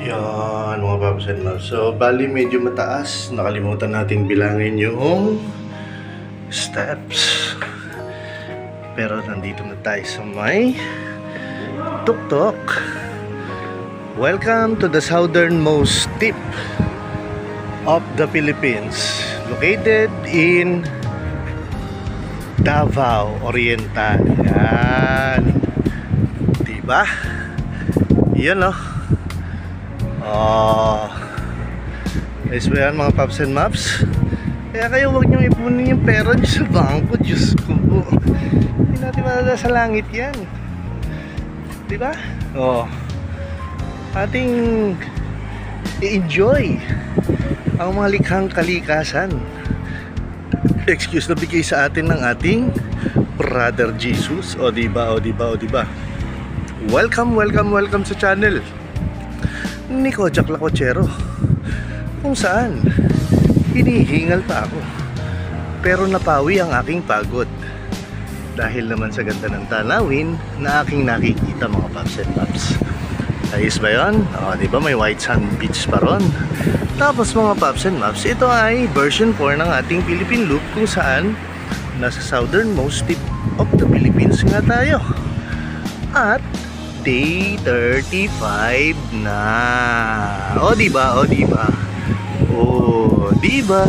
Yan mga paps and loves. So bali medyo mataas. Nakalimutan natin bilangin yung steps. Pero nandito na tayo sa may tuktok. Welcome to the southernmost tip of the Philippines, located in Davao Oriental. Yan. Diba? Yan o. Ayos ba yan mga paps and maps? Kaya kayo huwag nyo ipunin yung pera nyo sa bangko. Diyos ko po. Hindi natin malala sa langit yan. Diba? Ating i-enjoy ang mga likhang kalikasan. Excuse na bigay sa atin ng ating Brother Jesus. O diba, o diba, o diba. Welcome, welcome, welcome sa channel ni Kojak Lakotsero, kung saan hinihingal pa ako pero napawi ang aking pagod dahil naman sa ganda ng tanawin na aking nakikita mga paps and maps. Ayos ba yun? Diba may white sand beach pa ron. Tapos mga paps and maps, ito ay version 4 ng ating Philippine Loop, kung saan nasa southernmost tip of the Philippines nga tayo. At day 35 na. O diba? O diba? O diba?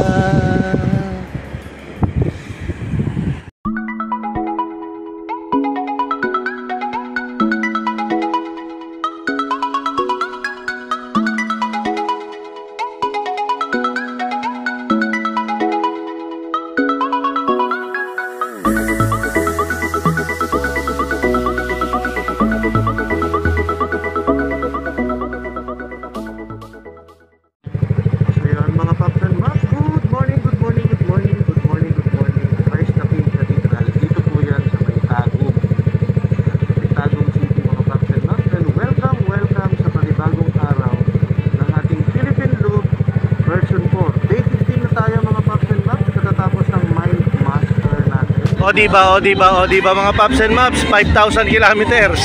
O diba, o diba, o diba mga paps and maps, 5,000 kilometers.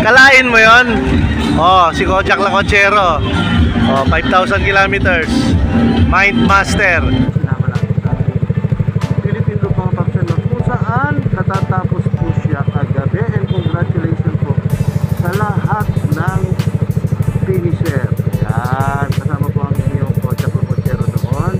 Kalain mo yon? Si Kojak Lakotsero. 5,000 kilometers. Mind Master. Philippine Loop mga paps and maps, kung saan katatapos po siya kagabi. And congratulations po sa lahat ng finisher. Yan, kasama po ang inyong Kojak Lakotsero doon.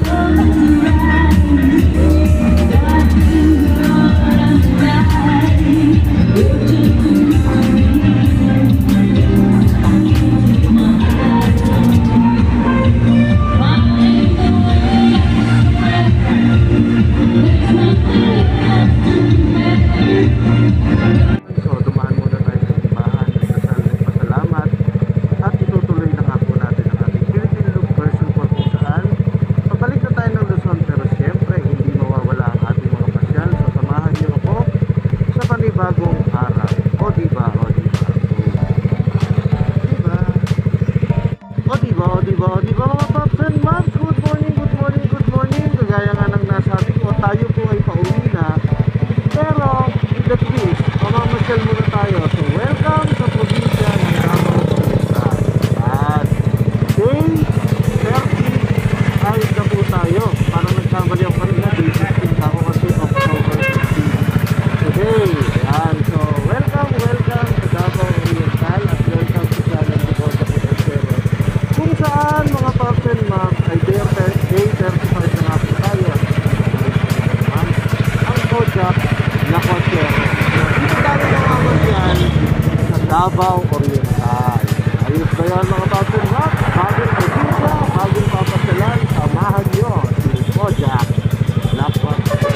Davao Oriental. Ayos ba yan mga paps and maps? Bagong probinsya, bagong papasalan, samahan nyo si Kojak Lakotsero.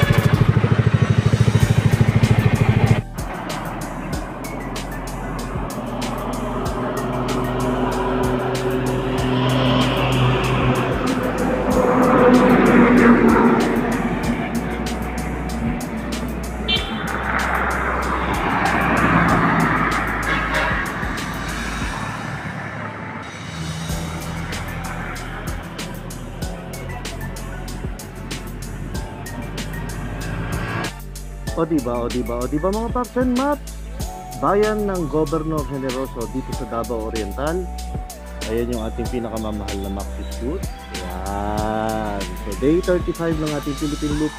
O diba, o diba, o diba mga paps and maps? Bayan ng Governor Generoso dito sa Davao Oriental. Ayan yung ating pinakamamahal na maxi scoot. Ayan. So day 35 ng ating Philippine Loop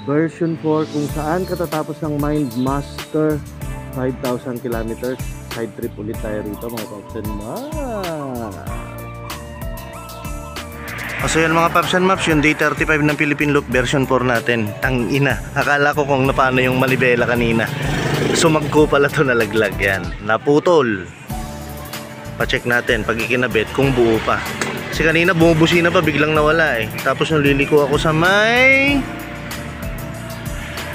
version 4, kung saan katatapos ng Mind Master 5,000 kilometers. Side trip ulit tayo rito mga Paps and Maps. So yan mga Paps and Maps, yung day 35 ng Philippine Loop version 4 natin. Tang ina, akala ko kung paano yung manibela kanina. Sumagko pala to, nalaglag yan. Naputol. Pa-check natin pag ikinabit kung buo pa. Kasi kanina bumubusina pa, biglang nawala eh. Tapos nung liliko ako sa may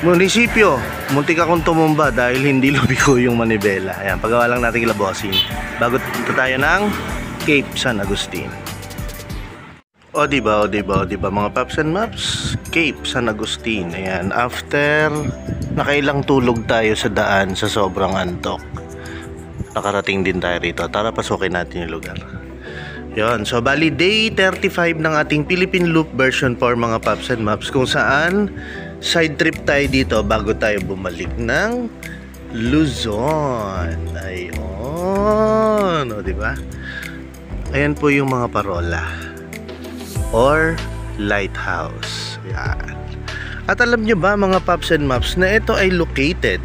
munisipyo, muntik akong tumumba dahil hindi lumiko yung manibela. Ayan, pagawa lang natin kilabosin bago tayo ng Cape San Agustin. O diba mga Paps and Maps, Cape San Agustin. Ayan, after nakailang tulog tayo sa daan sa sobrang antok, nakarating din tayo rito. Tara, pasukin natin yung lugar. Yun, so bali day 35 ng ating Philippine Loop version 4 mga Paps and Maps, kung saan side trip tayo dito bago tayo bumalik ng Luzon. Ayun, o diba? Ayan po yung mga parola or lighthouse. Yan. At alam nyo ba mga Paps and Maps na ito ay located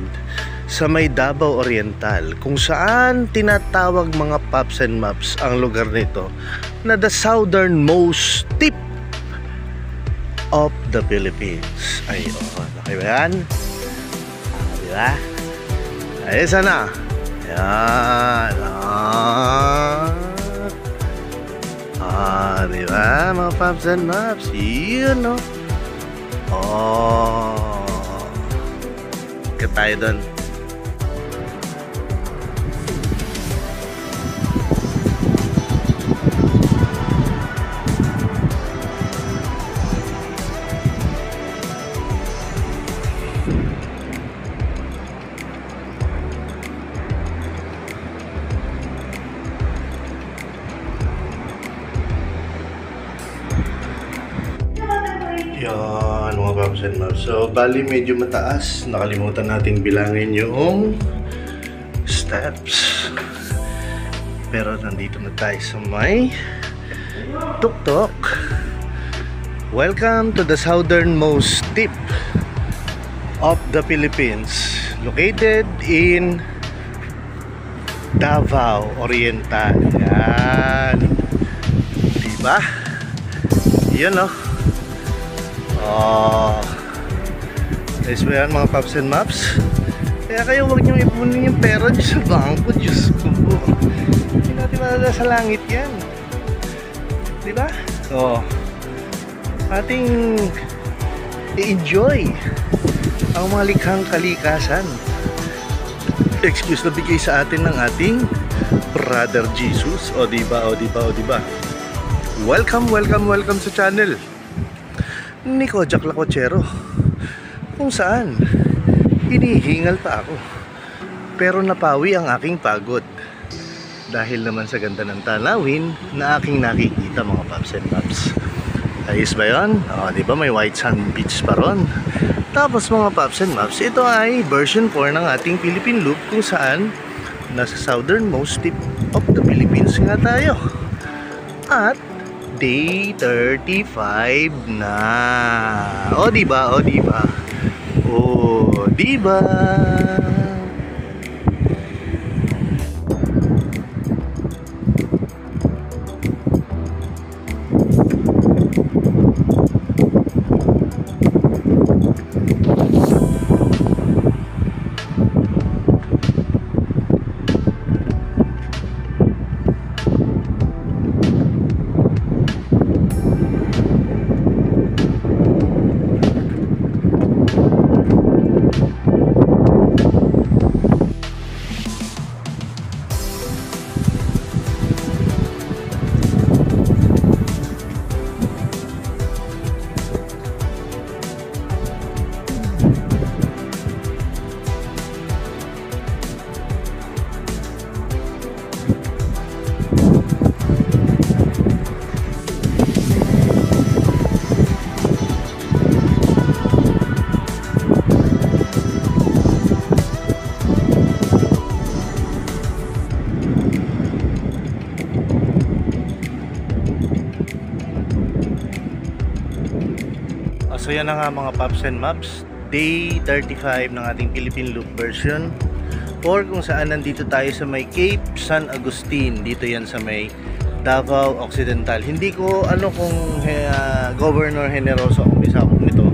sa may Davao Oriental, kung saan tinatawag mga Paps and Maps ang lugar nito na the southernmost tip of the Philippines. Ayun, okay ba yan? Diba? Ayun, sana. Yan. Diba mga Paps and Maps? Yun, no? Kaya tayo doon. Yan mga Paps and Maps. So bali medyo mataas, nakalimutan nating bilangin yung steps, pero nandito na tayo sa may tuktok. Welcome to the southernmost tip of the Philippines, located in Davao Oriental. Yan, diba? Yan, no? Guys, ba yan mga Paps and Maps? Kaya kayo huwag niyong ipunin yung pera nyo sa bangko. Diyos ko po, hindi natin malala sa langit yan, diba? So ating i-enjoy ang mga likhang kalikasan, excuse na bigay sa atin ng ating Brother Jesus. O diba, o diba, o diba? Welcome sa channel ni Kojak Lakotsero, kung saan hinihingal pa ako pero napawi ang aking pagod dahil naman sa ganda ng tanawin na aking nakikita mga Paps and Maps. Ayos ba yun? O diba, may white sand beach pa ron. Tapos mga Paps and Maps, ito ay version 4 ng ating Philippine Loop, kung saan nasa southernmost tip of the Philippines nga tayo. At day 35 na. O diba, o diba, o diba? So yan na nga mga Paps and Maps, day 35 ng ating Philippine Loop version 4, kung saan nandito tayo sa may Cape San Agustin. Dito yan sa may Davao Occidental. Hindi ko kung Governor Generoso ang misakop nito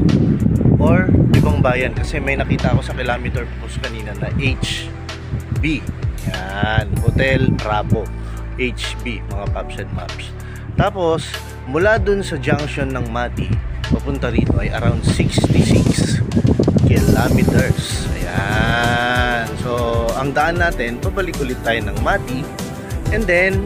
or ibang bayan, kasi may nakita ako sa kilometer post kanina na HB. Yan, Hotel Bravo HB mga Paps and Maps. Tapos mula dun sa junction ng Mati papunta rito ay around 66 kilometers. Ayan. So ang daan natin, pabalik ulit tayo ng Mati, and then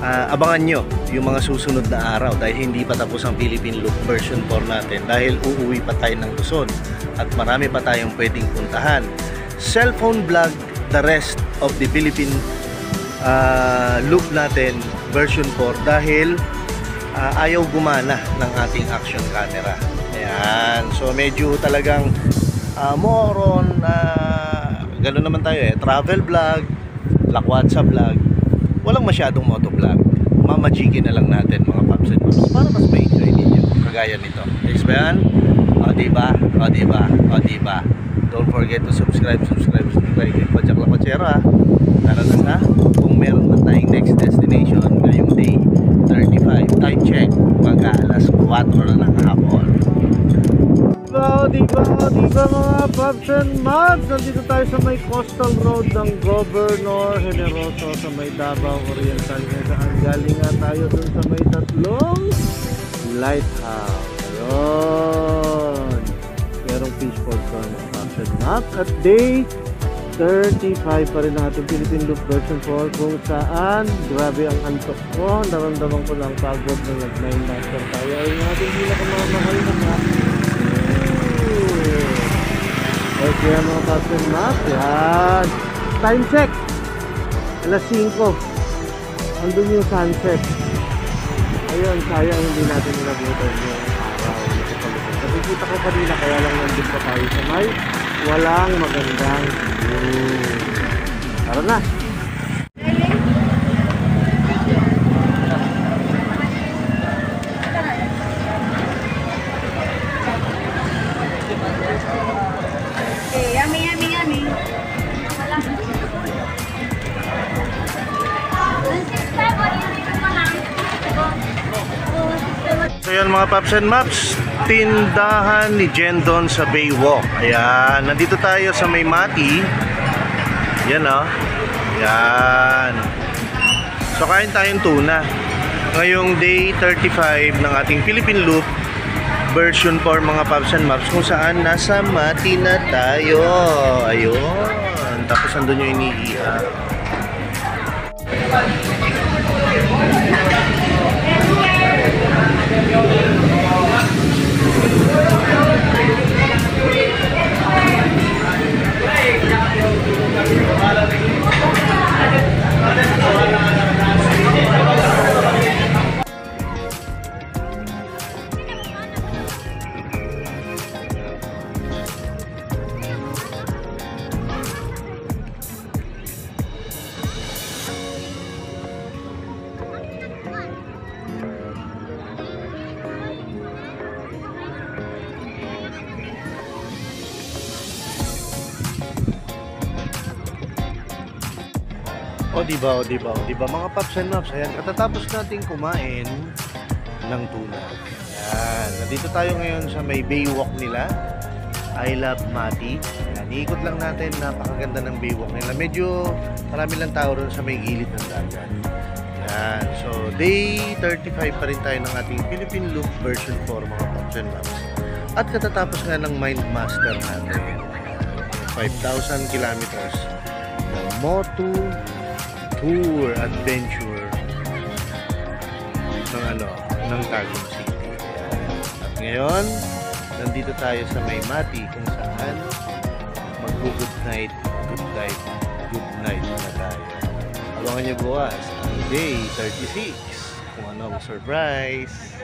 abangan nyo yung mga susunod na araw dahil hindi pa tapos ang Philippine Loop version 4 natin, dahil uuwi pa tayo ng Luzon at marami pa tayong pwedeng puntahan. Cellphone vlog the rest of the Philippine Loop natin version 4 dahil ayaw gumana ng ating action camera. Ayan. So medyo talagang more on gano'n naman tayo travel vlog, lakwatsa vlog. Walang masyadong motovlog. Mamajigin na lang natin mga Paps and Maps para mas ma-enjoy ninyo. Kagaya nito. Next ba yan? O diba? O diba? O diba? Don't forget to subscribe. Kay Pajak Lakwachero para na sa kung meron na tayong next destination ngayong day 35. Time check. Mag-aalas 4 na ng hapon. Diba mga Paps and Maps, nandito tayo sa may coastal road ng Governor Generoso sa may Davao Oriental, saan galing nga tayo dun sa may tatlong lighthouse. Ayun, merong fish port sa mga Paps and Maps at day 35 pa rin natin Philippine Loop version 4, kung saan grabe ang antok ko, naramdaman ko ng pagod na nag-9 master tayo. Ayun natin pinakamamahal na nga. Okay mga Paps and Maps, yan. Time check, alas 5. Andun yung sunset. Ayun, sayang hindi natin inabutan yung araw. Nakikita ko kanina, kaya lang nandun pa tayo sa may walang magandang view. Tara na. Yummy. So yan mga Paps and Maps, tindahan ni Jendon sa Baywalk. Ayan, nandito tayo sa may Mati. Yan yan. So kain tayong tuna ngayong day 35 ng ating Philippine Loop version 4 mga Paps and Maps, kung saan nasa Mati na tayo. Ayun, tapos andun yung iniihaw. O diba mga Paps and Maps, ayan, katatapos nating kumain ng tuna. Ayan, nandito tayo ngayon sa may Baywalk nila, I Love Mati. Ayan, iikot lang natin, napakaganda ng Baywalk nila. Medyo marami lang tao rin sa may gilid ng dagat. Ayan, so day 35 pa rin tayo ng ating Philippine Loop version 4 mga Paps and Maps. At katatapos nga ng Mindmaster natin, 5,000 kilometers ng Moto Tour Adventure ng Tagum City. At ngayon, nandito tayo sa may Mati, kung saan mag-good night na tayo. Abangan niyo bukas ang day 36 kung anong surprise.